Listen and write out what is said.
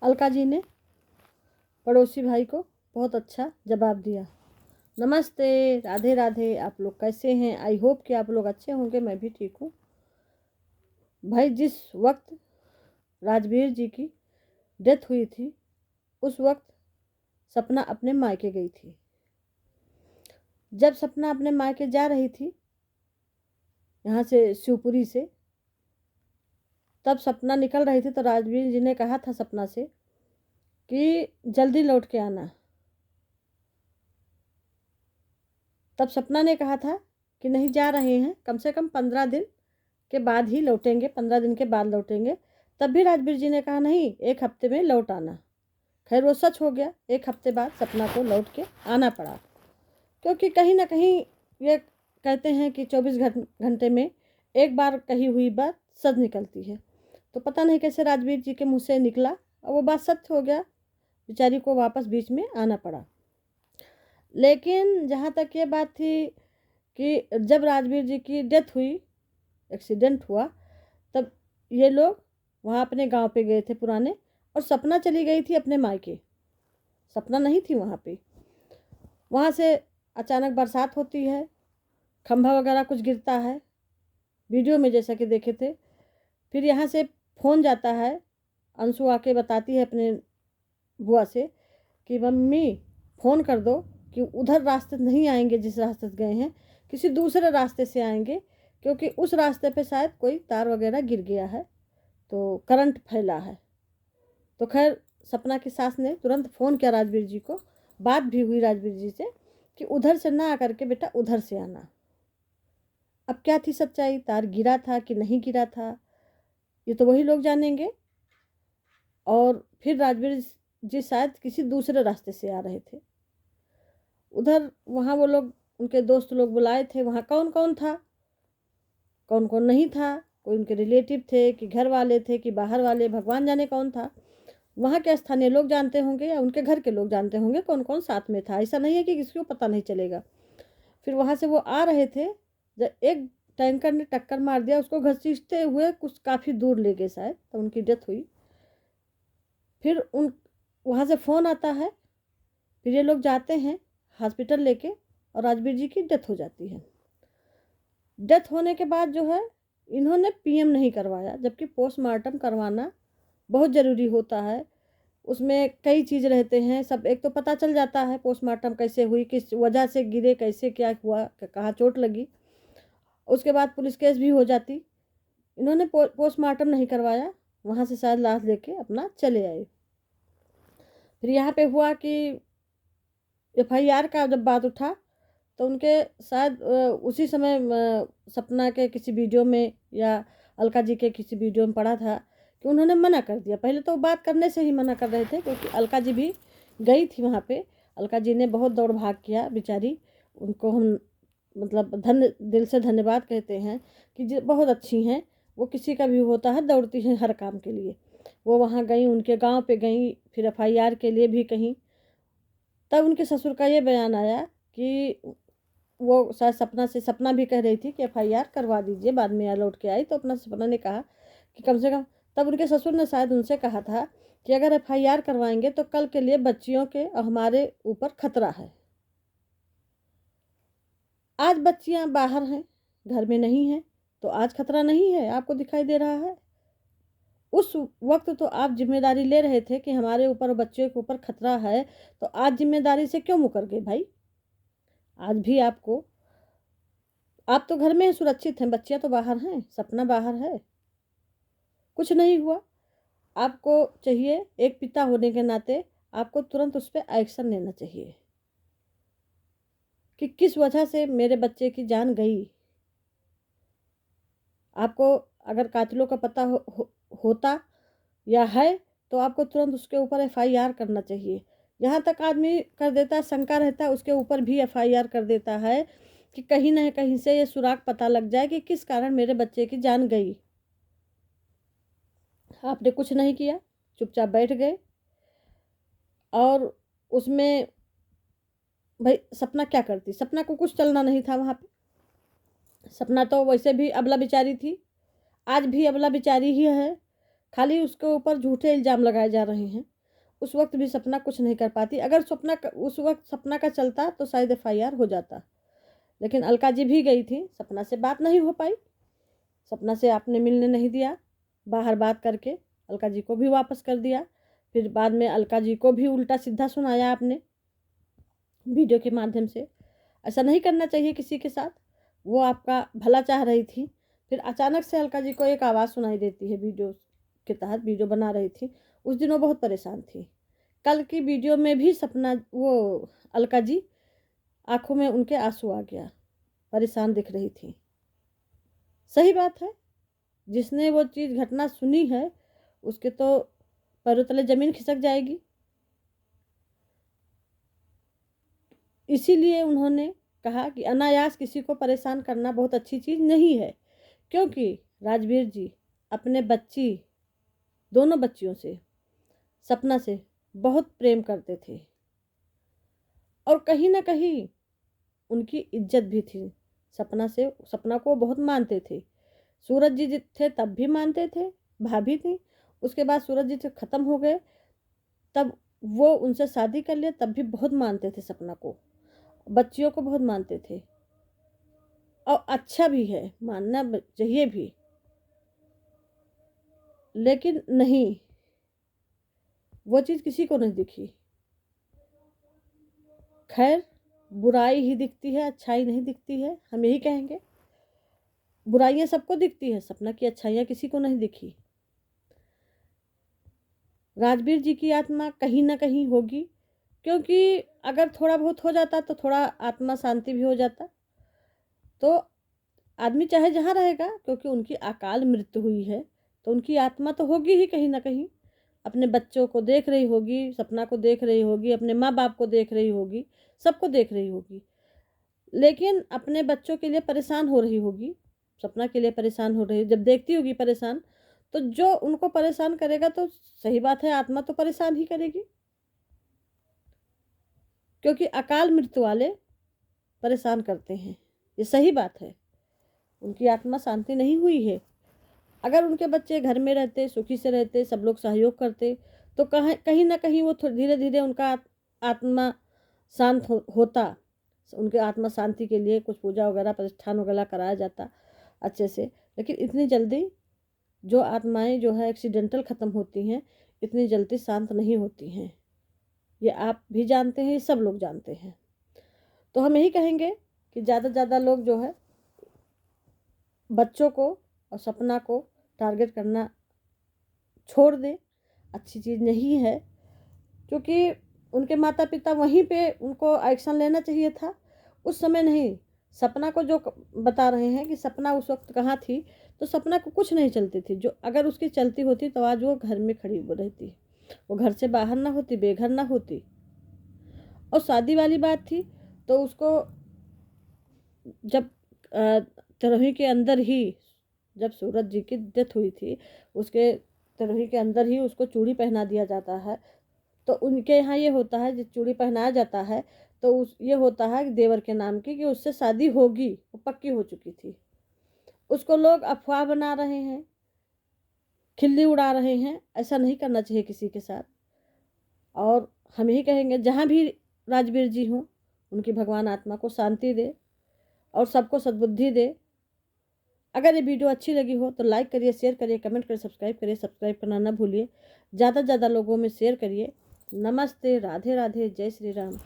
अलका जी ने पड़ोसी भाई को बहुत अच्छा जवाब दिया। नमस्ते, राधे राधे। आप लोग कैसे हैं? आई होप कि आप लोग अच्छे होंगे। मैं भी ठीक हूँ भाई। जिस वक्त राजवीर जी की डेथ हुई थी उस वक्त सपना अपने मायके गई थी। जब सपना अपने मायके जा रही थी यहाँ से शिवपुरी से, तब सपना निकल रही थी तो राजवीर जी ने कहा था सपना से कि जल्दी लौट के आना। तब सपना ने कहा था कि नहीं जा रहे हैं, कम से कम 15 दिन के बाद ही लौटेंगे, 15 दिन के बाद लौटेंगे। तब भी राजवीर जी ने कहा नहीं, 1 हफ्ते में लौट आना। खैर वो सच हो गया। 1 हफ्ते बाद सपना को लौट के आना पड़ा, क्योंकि कहीं ना कहीं ये कहते हैं कि 24 घंटे में एक बार कही हुई बात सच निकलती है। तो पता नहीं कैसे राजवीर जी के मुँह से निकला और वो बात सत्य हो गया। बेचारी को वापस बीच में आना पड़ा। लेकिन जहाँ तक ये बात थी कि जब राजवीर जी की डेथ हुई, एक्सीडेंट हुआ, तब ये लोग वहाँ अपने गांव पे गए थे पुराने, और सपना चली गई थी अपने मायके। सपना नहीं थी वहाँ पे। वहाँ से अचानक बरसात होती है, खंभा वगैरह कुछ गिरता है, वीडियो में जैसा कि देखे थे। फिर यहाँ से फ़ोन जाता है, अंशु आके बताती है अपने बुआ से कि मम्मी फ़ोन कर दो कि उधर रास्ते नहीं आएंगे जिस रास्ते से गए हैं, किसी दूसरे रास्ते से आएंगे, क्योंकि उस रास्ते पे शायद कोई तार वगैरह गिर गया है तो करंट फैला है। तो खैर सपना की सास ने तुरंत फ़ोन किया राजवीर जी को। बात भी हुई राजवीर जी से कि उधर से ना आकर के बेटा उधर से आना। अब क्या थी सच्चाई, तार गिरा था कि नहीं गिरा था, ये तो वही लोग जानेंगे। और फिर राजवीर जी शायद किसी दूसरे रास्ते से आ रहे थे उधर। वहाँ वो लोग, उनके दोस्त लोग बुलाए थे। वहाँ कौन कौन था, कौन कौन नहीं था, कोई उनके रिलेटिव थे कि घर वाले थे कि बाहर वाले, भगवान जाने कौन था। वहाँ के स्थानीय लोग जानते होंगे या उनके घर के लोग जानते होंगे कौन कौन साथ में था। ऐसा नहीं है कि किसी को पता नहीं चलेगा। फिर वहाँ से वो आ रहे थे, जब एक टैंकर ने टक्कर मार दिया, उसको घसीटते हुए कुछ काफ़ी दूर ले गए शायद, तो उनकी डेथ हुई। फिर उन वहाँ से फ़ोन आता है, फिर ये लोग जाते हैं हॉस्पिटल लेके, और राजवीर जी की डेथ हो जाती है। डेथ होने के बाद जो है इन्होंने पीएम नहीं करवाया, जबकि पोस्टमार्टम करवाना बहुत ज़रूरी होता है। उसमें कई चीज़ रहते हैं सब। एक तो पता चल जाता है पोस्टमार्टम कैसे हुई, किस वजह से गिरे, कैसे क्या हुआ, कहाँ चोट लगी। उसके बाद पुलिस केस भी हो जाती। इन्होंने पोस्टमार्टम नहीं करवाया, वहाँ से शायद लाश लेके अपना चले आए। फिर यहाँ पे हुआ कि एफआईआर का जब बात उठा तो उनके शायद उसी समय सपना के किसी वीडियो में या अलका जी के किसी वीडियो में पढ़ा था कि उन्होंने मना कर दिया। पहले तो बात करने से ही मना कर रहे थे, क्योंकि अलका जी भी गई थी वहाँ पे। अलका जी ने बहुत दौड़ भाग किया बेचारी। उनको हम मतलब दिल से धन्यवाद कहते हैं कि बहुत अच्छी हैं वो। किसी का भी होता है, दौड़ती हैं हर काम के लिए। वो वहाँ गई, उनके गाँव पे गई, फिर एफआईआर के लिए भी कहीं। तब उनके ससुर का ये बयान आया कि वो शायद सपना से, सपना भी कह रही थी कि एफआईआर करवा दीजिए। बाद में यहाँ लौट के आई तो अपना सपना ने कहा कि कम से कम, तब उनके ससुर ने शायद उनसे कहा था कि अगर एफआईआर करवाएंगे तो कल के लिए बच्चियों के और हमारे ऊपर खतरा है। आज बच्चियां बाहर हैं, घर में नहीं हैं, तो आज खतरा नहीं है, आपको दिखाई दे रहा है। उस वक्त तो आप जिम्मेदारी ले रहे थे कि हमारे ऊपर और बच्चों के ऊपर खतरा है, तो आज जिम्मेदारी से क्यों मुकर गए भाई? आज भी आपको, आप तो घर में सुरक्षित हैं, बच्चियां तो बाहर हैं, सपना बाहर है, कुछ नहीं हुआ। आपको चाहिए, एक पिता होने के नाते आपको तुरंत उस पर एक्शन लेना चाहिए कि किस वजह से मेरे बच्चे की जान गई। आपको अगर कातिलों का पता होता या है तो आपको तुरंत उसके ऊपर एफआईआर करना चाहिए। यहाँ तक आदमी कर देता है, शंका रहता है, उसके ऊपर भी एफआईआर कर देता है कि कहीं ना कहीं से ये सुराग पता लग जाए कि किस कारण मेरे बच्चे की जान गई। आपने कुछ नहीं किया, चुपचाप बैठ गए। और उसमें भाई सपना क्या करती? सपना को कुछ चलना नहीं था वहाँ पे। सपना तो वैसे भी अबला बेचारी थी, आज भी अबला बेचारी ही है। खाली उसके ऊपर झूठे इल्ज़ाम लगाए जा रहे हैं। उस वक्त भी सपना कुछ नहीं कर पाती। अगर उस वक्त सपना का चलता तो शायद FIR हो जाता। लेकिन अलका जी भी गई थी, सपना से बात नहीं हो पाई, सपना से आपने मिलने नहीं दिया, बाहर बात करके अलका जी को भी वापस कर दिया। फिर बाद में अलका जी को भी उल्टा सीधा सुनाया आपने वीडियो के माध्यम से। ऐसा नहीं करना चाहिए किसी के साथ। वो आपका भला चाह रही थी, फिर अचानक से अलका जी को एक आवाज़ सुनाई देती है वीडियो के तहत, वीडियो बना रही थी। उस दिन वो बहुत परेशान थी। कल की वीडियो में भी सपना वो अलका जी आंखों में उनके आंसू आ गया, परेशान दिख रही थी। सही बात है, जिसने वो चीज़ घटना सुनी है उसके तो पैरों तले ज़मीन खिसक जाएगी। इसीलिए उन्होंने कहा कि अनायास किसी को परेशान करना बहुत अच्छी चीज़ नहीं है, क्योंकि राजवीर जी अपने दोनों बच्चियों से, सपना से बहुत प्रेम करते थे और कहीं ना कहीं उनकी इज्जत भी थी। सपना को बहुत मानते थे। सूरज जी थे तब भी मानते थे, भाभी थी। उसके बाद सूरज जी ख़त्म हो गए, तब वो उनसे शादी कर लिए, तब भी बहुत मानते थे सपना को, बच्चियों को बहुत मानते थे। और अच्छा भी है, मानना चाहिए भी, लेकिन नहीं, वो चीज़ किसी को नहीं दिखी। खैर, बुराई ही दिखती है, अच्छाई नहीं दिखती है, हम यही कहेंगे। बुराइयां सबको दिखती है, सपना की अच्छाइयां किसी को नहीं दिखी। राजवीर जी की आत्मा कहीं ना कहीं होगी, क्योंकि अगर थोड़ा बहुत हो जाता तो थोड़ा आत्मा शांति भी हो जाता। तो आदमी चाहे जहाँ रहेगा, क्योंकि उनकी अकाल मृत्यु हुई है, तो उनकी आत्मा तो होगी ही कहीं ना कहीं। अपने बच्चों को देख रही होगी, सपना को देख रही होगी, अपने माँ बाप को देख रही होगी, सबको देख रही होगी। लेकिन अपने बच्चों के लिए परेशान हो रही होगी, सपना के लिए परेशान हो रही है। जब देखती होगी परेशान, तो जो उनको परेशान करेगा तो सही बात है, आत्मा तो परेशान ही करेगी, क्योंकि अकाल मृत्यु वाले परेशान करते हैं, ये सही बात है। उनकी आत्मा शांति नहीं हुई है। अगर उनके बच्चे घर में रहते, सुखी से रहते, सब लोग सहयोग करते, तो कहीं ना कहीं वो धीरे धीरे उनका आत्मा शांत होता। उनके आत्मा शांति के लिए कुछ पूजा वगैरह, प्रतिष्ठान वगैरह कराया जाता अच्छे से। लेकिन इतनी जल्दी जो आत्माएं जो है एक्सीडेंटल ख़त्म होती हैं, इतनी जल्दी शांत नहीं होती हैं। ये आप भी जानते हैं, ये सब लोग जानते हैं। तो हम यही कहेंगे कि ज़्यादा से ज़्यादा लोग जो है बच्चों को और सपना को टारगेट करना छोड़ दें। अच्छी चीज़ नहीं है, क्योंकि उनके माता पिता वहीं पे उनको एक्शन लेना चाहिए था, उस समय नहीं। सपना को जो बता रहे हैं कि सपना उस वक्त कहाँ थी, तो सपना को कुछ नहीं चलती थी। जो अगर उसकी चलती होती तो आज वो घर में खड़ी रहती, वो घर से बाहर ना होती, बेघर ना होती। और शादी वाली बात थी तो उसको जब तरोही के अंदर ही, जब सूरज जी की डेथ हुई थी, उसके तरोही के अंदर ही उसको चूड़ी पहना दिया जाता है। तो उनके यहाँ ये होता है, जब चूड़ी पहनाया जाता है तो ये होता है कि देवर के नाम की, कि उससे शादी होगी, वो पक्की हो चुकी थी। उसको लोग अफवाह बना रहे हैं, खिल्ली उड़ा रहे हैं। ऐसा नहीं करना चाहिए किसी के साथ। और हम यही कहेंगे, जहाँ भी राजवीर जी हों, उनकी भगवान आत्मा को शांति दे और सबको सद्बुद्धि दे। अगर ये वीडियो अच्छी लगी हो तो लाइक करिए, शेयर करिए, कमेंट करिए, सब्सक्राइब करिए। सब्सक्राइब करना ना भूलिए, ज़्यादा से ज़्यादा लोगों में शेयर करिए। नमस्ते, राधे राधे, जय श्री राम।